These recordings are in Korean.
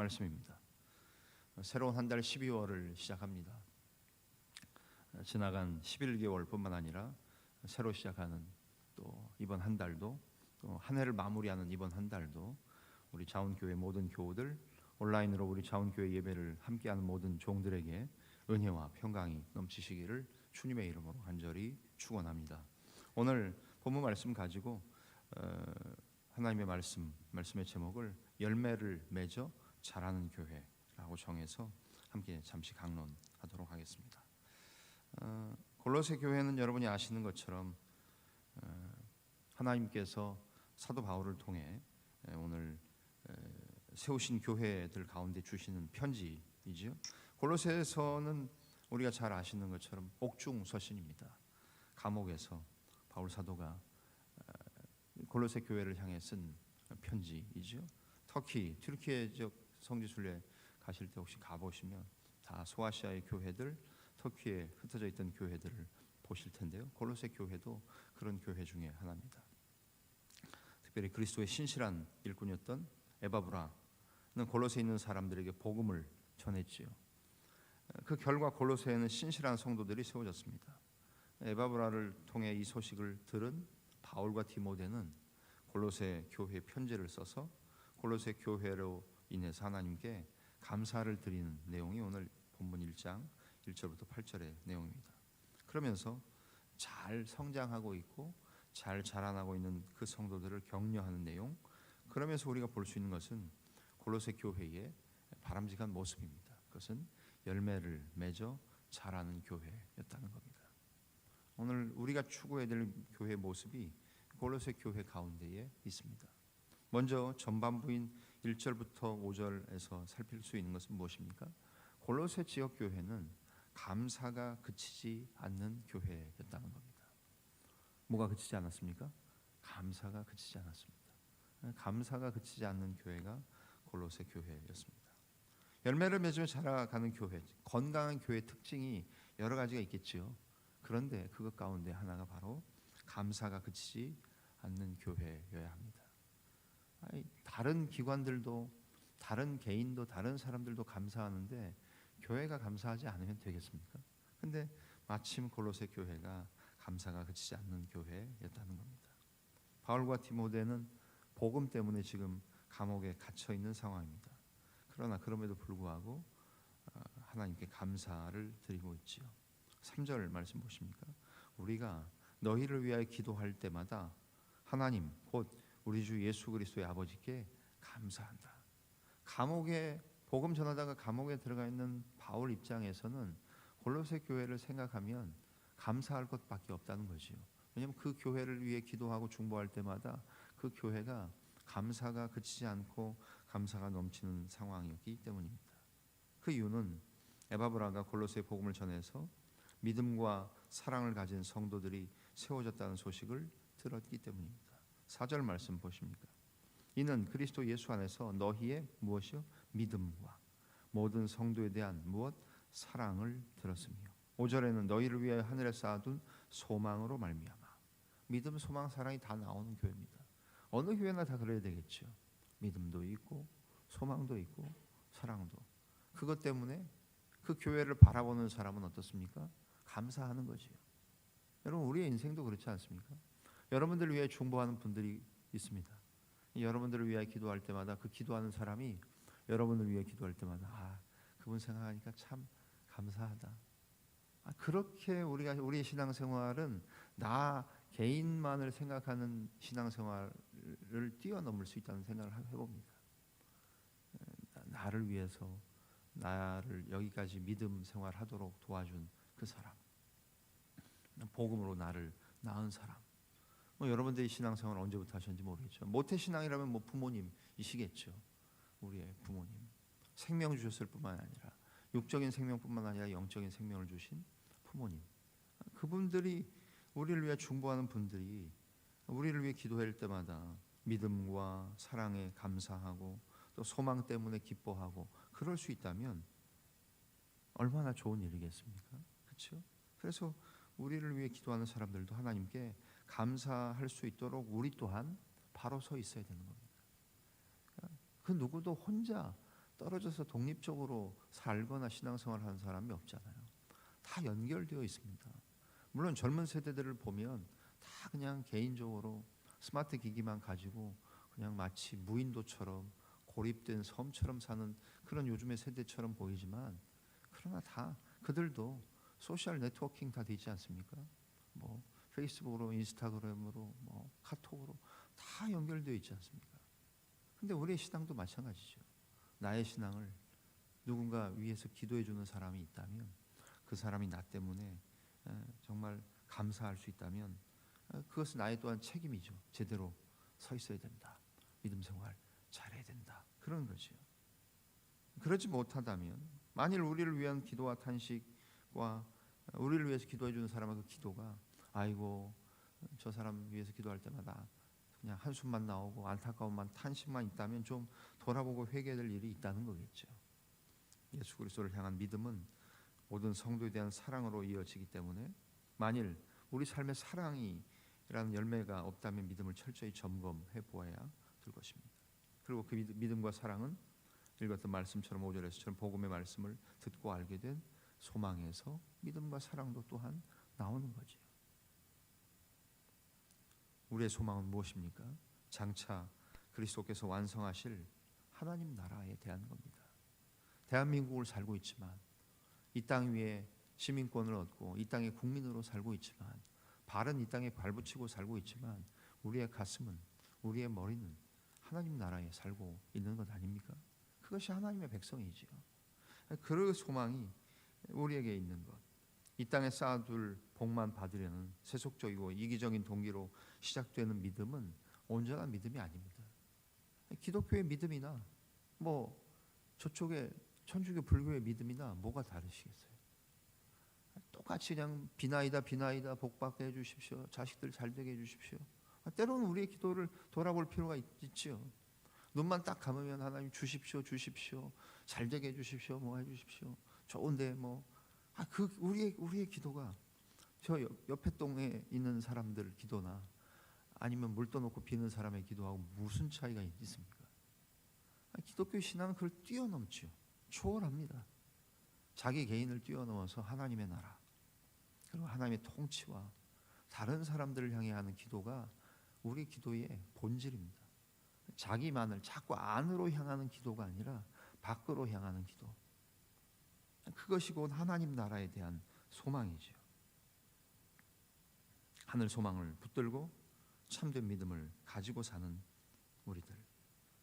말씀입니다. 새로운 한 달 12월을 시작합니다. 지나간 11개월뿐만 아니라 새로 시작하는 또 이번 한 달도 또 한 해를 마무리하는 이번 한 달도 우리 자원교회 모든 교우들, 온라인으로 우리 자원교회 예배를 함께하는 모든 종들에게 은혜와 평강이 넘치시기를 주님의 이름으로 간절히 축원합니다. 오늘 본문 말씀 가지고 하나님의 말씀의 제목을 열매를 맺어 자라는 교회라고 정해서 함께 잠시 강론하도록 하겠습니다. 골로새 교회는 여러분이 아시는 것처럼 하나님께서 사도 바울을 통해 오늘 세우신 교회들 가운데 주시는 편지이죠. 골로새에서는 우리가 잘 아시는 것처럼 옥중 서신입니다. 감옥에서 바울 사도가 골로새 교회를 향해 쓴 편지이죠. 튀르키예 지역 성지순례 가실 때 혹시 가보시면 다 소아시아의 교회들, 터키에 흩어져 있던 교회들을 보실 텐데요. 골로새 교회도 그런 교회 중에 하나입니다. 특별히 그리스도의 신실한 일꾼이었던 에바브라는 골로새에 있는 사람들에게 복음을 전했지요. 그 결과 골로새에는 신실한 성도들이 세워졌습니다. 에바브라를 통해 이 소식을 들은 바울과 디모데는 골로새 교회에 편지를 써서 골로새 교회로 인해서 하나님께 감사를 드리는 내용이 오늘 본문 1장 1절부터 8절의 내용입니다. 그러면서 잘 성장하고 있고 잘 자라나고 있는 그 성도들을 격려하는 내용, 그러면서 우리가 볼 수 있는 것은 골로새 교회의 바람직한 모습입니다. 그것은 열매를 맺어 자라는 교회였다는 겁니다. 오늘 우리가 추구해야 될 교회 모습이 골로새 교회 가운데에 있습니다. 먼저 전반부인 1절부터 5절에서 살필 수 있는 것은 무엇입니까? 골로새 지역 교회는 감사가 그치지 않는 교회였다는 겁니다. 뭐가 그치지 않았습니까? 감사가 그치지 않았습니다. 감사가 그치지 않는 교회가 골로새 교회였습니다. 열매를 맺으며 자라가는 교회, 건강한 교회의 특징이 여러 가지가 있겠지요. 그런데 그것 가운데 하나가 바로 감사가 그치지 않는 교회여야 합니다. 다른 기관들도, 다른 개인도, 다른 사람들도 감사하는데 교회가 감사하지 않으면 되겠습니까? 근데 마침 골로새 교회가 감사가 그치지 않는 교회였다는 겁니다. 바울과 디모데는 복음 때문에 지금 감옥에 갇혀 있는 상황입니다. 그러나 그럼에도 불구하고 하나님께 감사를 드리고 있지요. 3절 말씀 보십니까? 우리가 너희를 위하여 기도할 때마다 하나님 곧 우리 주 예수 그리스도의 아버지께 감사한다. 감옥에 복음 전하다가 감옥에 들어가 있는 바울 입장에서는 골로새 교회를 생각하면 감사할 것밖에 없다는 거지요. 왜냐하면 그 교회를 위해 기도하고 중보할 때마다 그 교회가 감사가 그치지 않고 감사가 넘치는 상황이었기 때문입니다. 그 이유는 에바브라가 골로새 복음을 전해서 믿음과 사랑을 가진 성도들이 세워졌다는 소식을 들었기 때문입니다. 4절 말씀 보십니까? 이는 그리스도 예수 안에서 너희의 무엇이요? 믿음과 모든 성도에 대한 무엇? 사랑을 들었으며 5절에는 너희를 위하여 하늘에 쌓아둔 소망으로 말미암아. 믿음, 소망, 사랑이 다 나오는 교회입니다. 어느 교회나 다 그래야 되겠죠. 믿음도 있고 소망도 있고 사랑도. 그것 때문에 그 교회를 바라보는 사람은 어떻습니까? 감사하는 거지요. 여러분, 우리의 인생도 그렇지 않습니까? 여러분들을 위해 중보하는 분들이 있습니다. 여러분들을 위해 기도할 때마다 그 기도하는 사람이 여러분을 위해 기도할 때마다 그분 생각하니까 참 감사하다. 그렇게 우리의 신앙생활은 나 개인만을 생각하는 신앙생활을 뛰어넘을 수 있다는 생각을 해봅니다. 나를 위해서 나를 여기까지 믿음 생활하도록 도와준 그 사람, 복음으로 나를 낳은 사람. 여러분들의 신앙생활 언제부터 하셨는지 모르겠죠. 모태신앙이라면 부모님이시겠죠. 우리의 부모님, 생명 주셨을 뿐만 아니라 육적인 생명뿐만 아니라 영적인 생명을 주신 부모님, 그분들이 우리를 위해 중보하는 분들이 우리를 위해 기도할 때마다 믿음과 사랑에 감사하고 또 소망 때문에 기뻐하고 그럴 수 있다면 얼마나 좋은 일이겠습니까? 그렇죠? 그래서 우리를 위해 기도하는 사람들도 하나님께 감사할 수 있도록 우리 또한 바로 서 있어야 되는 겁니다. 그 누구도 혼자 떨어져서 독립적으로 살거나 신앙생활을 하는 사람이 없잖아요. 다 연결되어 있습니다. 물론 젊은 세대들을 보면 다 그냥 개인적으로 스마트 기기만 가지고 그냥 마치 무인도처럼 고립된 섬처럼 사는 그런 요즘의 세대처럼 보이지만, 그러나 다 그들도 소셜 네트워킹 다 되지 않습니까? 뭐 페이스북으로, 인스타그램으로, 뭐 카톡으로 다 연결되어 있지 않습니까? 근데 우리의 신앙도 마찬가지죠. 나의 신앙을 누군가 위해서 기도해 주는 사람이 있다면, 그 사람이 나 때문에 정말 감사할 수 있다면, 그것은 나의 또한 책임이죠. 제대로 서 있어야 된다. 믿음 생활 잘해야 된다. 그런 거죠. 그러지 못하다면, 만일 우리를 위한 기도와 탄식과 우리를 위해서 기도해 주는 사람의 그 기도가, 아이고 저 사람 위해서 기도할 때마다 그냥 한숨만 나오고 안타까움만, 탄식만 있다면 좀 돌아보고 회개될 일이 있다는 거겠죠. 예수 그리스도를 향한 믿음은 모든 성도에 대한 사랑으로 이어지기 때문에, 만일 우리 삶의 사랑이라는 열매가 없다면 믿음을 철저히 점검해 보아야 될 것입니다. 그리고 그 믿음과 사랑은 읽었던 말씀처럼 5절에서처럼 복음의 말씀을 듣고 알게 된 소망에서 믿음과 사랑도 또한 나오는 거죠. 우리의 소망은 무엇입니까? 장차 그리스도께서 완성하실 하나님 나라에 대한 겁니다. 대한민국을 살고 있지만, 이 땅 위에 시민권을 얻고 이 땅의 국민으로 살고 있지만, 발은 이 땅에 발붙이고 살고 있지만, 우리의 가슴은, 우리의 머리는 하나님 나라에 살고 있는 것 아닙니까? 그것이 하나님의 백성이지요. 그 소망이 우리에게 있는 것, 이 땅에 쌓아둘 복만 받으려는 세속적이고 이기적인 동기로 시작되는 믿음은 온전한 믿음이 아닙니다. 기독교의 믿음이나 뭐 저쪽에 천주교 불교의 믿음이나 뭐가 다르시겠어요? 똑같이 그냥 비나이다 비나이다, 복받게 해주십시오, 자식들 잘되게 해주십시오. 때로는 우리의 기도를 돌아볼 필요가 있지요. 눈만 딱 감으면 하나님 주십시오 주십시오, 잘되게 해주십시오, 뭐 해주십시오, 좋은데 뭐 우리의 기도가 저 옆에 동에 있는 사람들 기도나 아니면 물 떠놓고 비는 사람의 기도하고 무슨 차이가 있습니까? 기독교 신앙은 그걸 뛰어넘죠. 초월합니다. 자기 개인을 뛰어넘어서 하나님의 나라, 그리고 하나님의 통치와 다른 사람들을 향해 하는 기도가 우리 기도의 본질입니다. 자기만을 자꾸 안으로 향하는 기도가 아니라 밖으로 향하는 기도, 그것이 곧 하나님 나라에 대한 소망이죠. 하늘 소망을 붙들고 참된 믿음을 가지고 사는 우리들,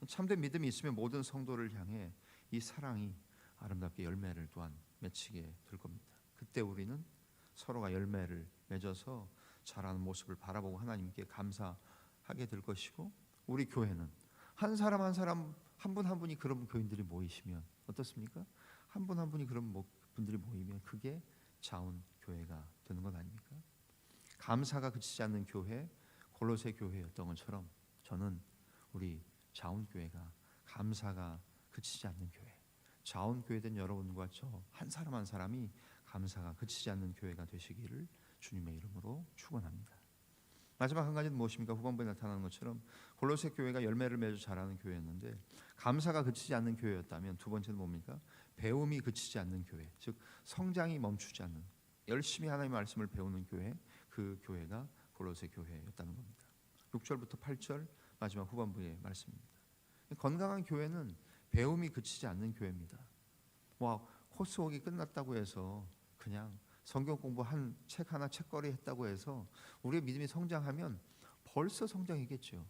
참된 믿음이 있으면 모든 성도를 향해 이 사랑이 아름답게 열매를 또한 맺히게 될 겁니다. 그때 우리는 서로가 열매를 맺어서 자라는 모습을 바라보고 하나님께 감사하게 될 것이고, 우리 교회는 한 사람 한 사람, 한 분 한 분이 그런 교인들이 모이시면 어떻습니까? 한 분 한 분이 그런 분들이 모이면 그게 자운 교회가 되는 것 아닙니까? 감사가 그치지 않는 교회, 골로새 교회였던 것처럼 저는 우리 자운 교회가 감사가 그치지 않는 교회, 자운 교회된 여러분과 저 한 사람 한 사람이 감사가 그치지 않는 교회가 되시기를 주님의 이름으로 축원합니다. 마지막 한 가지는 무엇입니까? 후반부에 나타나는 것처럼 골로새 교회가 열매를 맺어 자라는 교회였는데, 감사가 그치지 않는 교회였다면 두 번째는 뭡니까? 배움이 그치지 않는 교회, 즉 성장이 멈추지 않는, 열심히 하나님의 말씀을 배우는 교회, 그 교회가 골로새 교회였다는 겁니다. 6절부터 8절 마지막 후반부의 말씀입니다. 건강한 교회는 배움이 그치지 않는 교회입니다. 코스웍이 끝났다고 해서 그냥 성경 공부 한 책 하나 책거리 했다고 해서 우리의 믿음이 성장하면 벌써 성장이겠죠.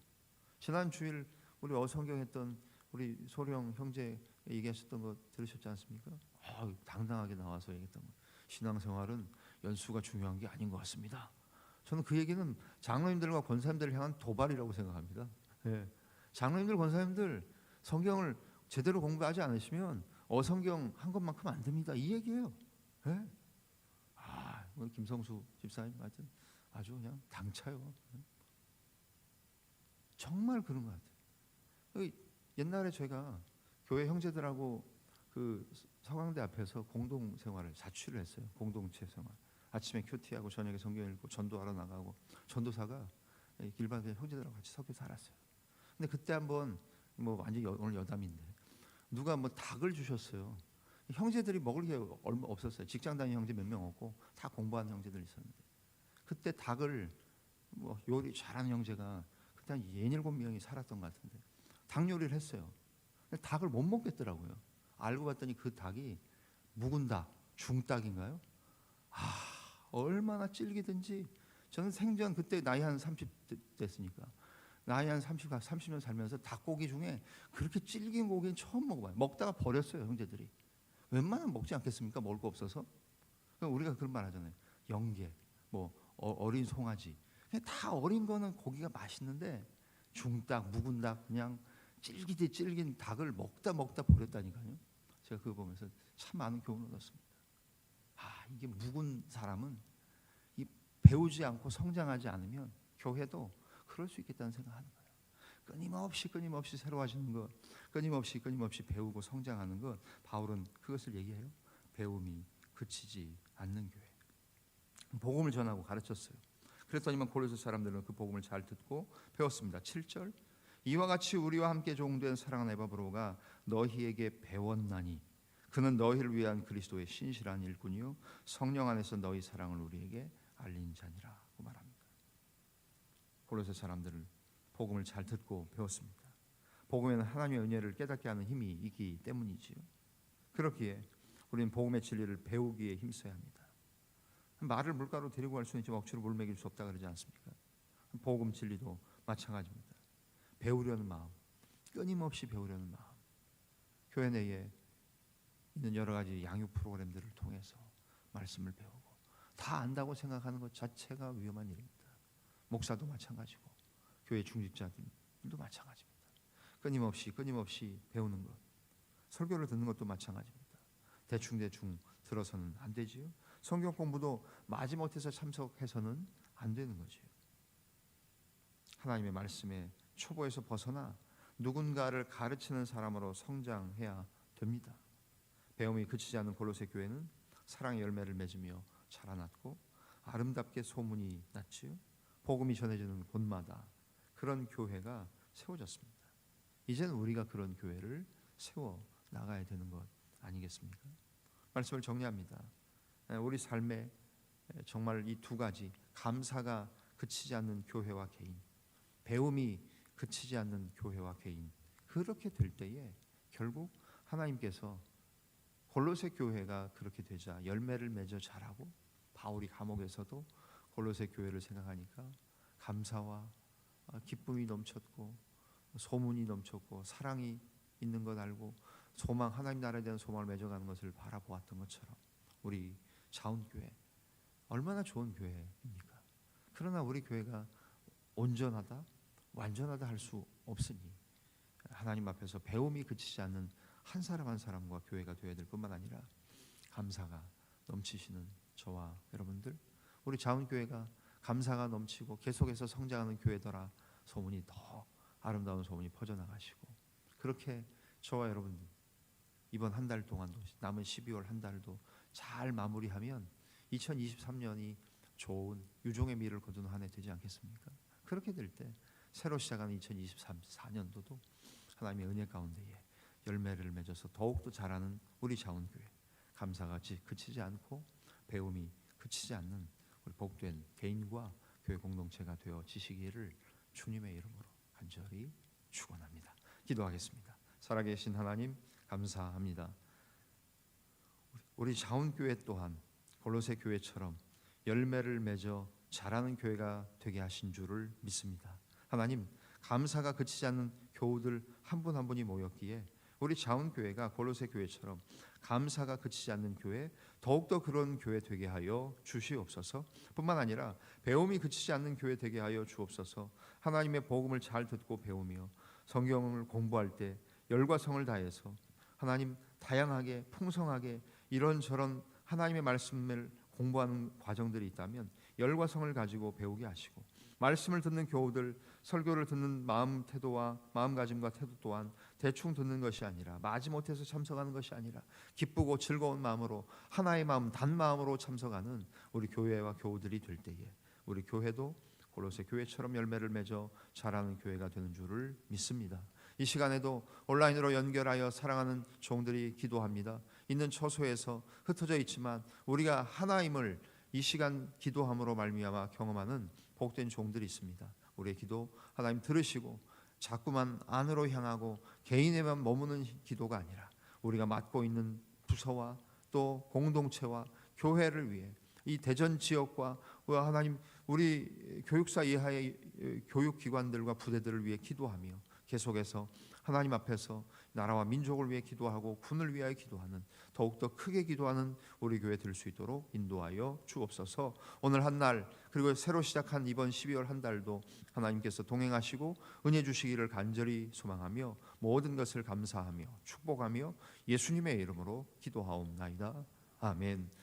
지난 주일 우리 어성경했던 우리 소령 형제 얘기하셨던 거 들으셨지 않습니까? 당당하게 나와서 얘기했던 거, 신앙생활은 연수가 중요한 게 아닌 것 같습니다. 저는 그 얘기는 장로님들과 권사님들을 향한 도발이라고 생각합니다. 장로님들, 권사님들 성경을 제대로 공부하지 않으시면 어성경 한 것만큼 안 됩니다, 이 얘기예요. 우리 김성수 집사님 아주 그냥 당차요. 정말 그런 것 같아요. 옛날에 제가 교회 형제들하고 그 서강대 앞에서 공동 생활을 자취를 했어요. 공동체 생활. 아침에 큐티하고 저녁에 성경 읽고 전도하러 나가고, 전도사가 일반 형제들하고 같이 섞여 살았어요. 근데 그때 한번 완전 오늘 여담인데, 누가 뭐 닭을 주셨어요. 형제들이 먹을 게 얼마 없었어요. 직장 다니는 형제 몇 명 없고 다 공부하는 형제들 있었는데, 그때 닭을 뭐 요리 잘하는 형제가 그때 한 67명이 살았던 것 같은데 닭 요리를 했어요. 근데 닭을 못 먹겠더라고요. 알고 봤더니 그 닭이 묵은 닭, 중닭인가요? 얼마나 질기든지. 저는 생전 그때 나이 한 30 됐으니까 나이 한 30년 살면서 닭고기 중에 그렇게 질긴 고기는 처음 먹어봐요. 먹다가 버렸어요, 형제들이. 웬만하면 먹지 않겠습니까? 먹을 거 없어서. 우리가 그런 말 하잖아요. 영계, 뭐 어린 송아지, 그냥 다 어린 거는 고기가 맛있는데 중닭, 묵은 닭, 그냥 질기디 질긴 닭을 먹다 버렸다니까요. 제가 그거 보면서 참 많은 교훈을 얻었습니다. 이게 묵은 사람은 이 배우지 않고 성장하지 않으면 교회도 그럴 수 있겠다는 생각하는 거예요. 끊임없이 새로워지는 것, 끊임없이 배우고 성장하는 것, 바울은 그것을 얘기해요. 배움이 그치지 않는 교회. 복음을 전하고 가르쳤어요. 그랬더니만 고린도 사람들은 그 복음을 잘 듣고 배웠습니다. 7절, 이와 같이 우리와 함께 종된 사랑하는 에바브로가 너희에게 배웠나니 그는 너희를 위한 그리스도의 신실한 일꾼이요 성령 안에서 너희 사랑을 우리에게 알린 자니라고 말합니다. 고린도 사람들은 복음을 잘 듣고 배웠습니다. 복음에는 하나님의 은혜를 깨닫게 하는 힘이 있기 때문이지요. 그렇기에 우리는 복음의 진리를 배우기에 힘써야 합니다. 말을 물가로 데리고 갈 수는 있지만 억지로 물 먹일 수 없다 그러지 않습니까? 복음 진리도 마찬가지입니다. 배우려는 마음, 끊임없이 배우려는 마음. 교회 내에 있는 여러 가지 양육 프로그램들을 통해서 말씀을 배우고 다 안다고 생각하는 것 자체가 위험한 일입니다. 목사도 마찬가지고 교회 중직자들도 마찬가지입니다. 끊임없이 배우는 것, 설교를 듣는 것도 마찬가지입니다. 대충 들어서는 안 되지요. 성경 공부도 마지못해서 참석해서는 안 되는 거지요. 하나님의 말씀에 초보에서 벗어나 누군가를 가르치는 사람으로 성장해야 됩니다. 배움이 그치지 않는 골로새 교회는 사랑의 열매를 맺으며 자라났고 아름답게 소문이 났지요. 복음이 전해지는 곳마다 그런 교회가 세워졌습니다. 이제는 우리가 그런 교회를 세워 나가야 되는 것 아니겠습니까? 말씀을 정리합니다. 우리 삶에 정말 이 두 가지, 감사가 그치지 않는 교회와 개인, 배움이 그치지 않는 교회와 개인, 그렇게 될 때에 결국 하나님께서 골로새 교회가 그렇게 되자 열매를 맺어 자라고, 바울이 감옥에서도 골로새 교회를 생각하니까 감사와 기쁨이 넘쳤고 소문이 넘쳤고 사랑이 있는 것 알고 소망, 하나님 나라에 대한 소망을 맺어가는 것을 바라보았던 것처럼 우리 자운교회 얼마나 좋은 교회입니까? 그러나 우리 교회가 온전하다, 완전하다 할 수 없으니 하나님 앞에서 배움이 그치지 않는 한 사람 한 사람과 교회가 되어야 될 뿐만 아니라 감사가 넘치시는 저와 여러분들, 우리 자운교회가 감사가 넘치고 계속해서 성장하는 교회더라 소문이 더 아름다운 소문이 퍼져나가시고, 그렇게 저와 여러분들 이번 한 달 동안도 남은 12월 한 달도 잘 마무리하면 2023년이 좋은 유종의 미를 거두는 한 해 되지 않겠습니까? 그렇게 될 때 새로 시작하는 2024년도도 하나님의 은혜 가운데에 열매를 맺어서 더욱더 자라는 우리 자운교회, 감사가 그치지 않고 배움이 그치지 않는 우리 복된 개인과 교회 공동체가 되어지시기를 주님의 이름으로 간절히 축원합니다. 기도하겠습니다. 살아계신 하나님 감사합니다. 우리 자운교회 또한 골로새 교회처럼 열매를 맺어 자라는 교회가 되게 하신 줄을 믿습니다. 하나님, 감사가 그치지 않는 교우들 한 분 한 분이 모였기에 우리 자운교회가 골로새 교회처럼 감사가 그치지 않는 교회, 더욱더 그런 교회 되게 하여 주시옵소서. 뿐만 아니라 배움이 그치지 않는 교회 되게 하여 주옵소서. 하나님의 복음을 잘 듣고 배우며 성경을 공부할 때 열과 성을 다해서 하나님 다양하게 풍성하게 이런저런 하나님의 말씀을 공부하는 과정들이 있다면 열과 성을 가지고 배우게 하시고, 말씀을 듣는 교우들, 설교를 듣는 마음 태도와 마음가짐과 태도 또한 대충 듣는 것이 아니라 마지못해서 참석하는 것이 아니라 기쁘고 즐거운 마음으로 하나의 마음 단 마음으로 참석하는 우리 교회와 교우들이 될 때에 우리 교회도 골로새 교회처럼 열매를 맺어 자라는 교회가 되는 줄을 믿습니다. 이 시간에도 온라인으로 연결하여 사랑하는 종들이 기도합니다. 있는 처소에서 흩어져 있지만 우리가 하나님을 이 시간 기도함으로 말미암아 경험하는 복된 종들이 있습니다. 우리의 기도 하나님 들으시고 자꾸만 안으로 향하고 개인에만 머무는 기도가 아니라 우리가 맡고 있는 부서와 또 공동체와 교회를 위해 이 대전 지역과 하나님 우리 교육사 이하의 교육기관들과 부대들을 위해 기도하며 계속해서 하나님 앞에서 나라와 민족을 위해 기도하고 군을 위하여 기도하는 더욱더 크게 기도하는 우리 교회 될 수 있도록 인도하여 주옵소서. 오늘 한 날 그리고 새로 시작한 이번 12월 한 달도 하나님께서 동행하시고 은혜 주시기를 간절히 소망하며 모든 것을 감사하며 축복하며 예수님의 이름으로 기도하옵나이다. 아멘.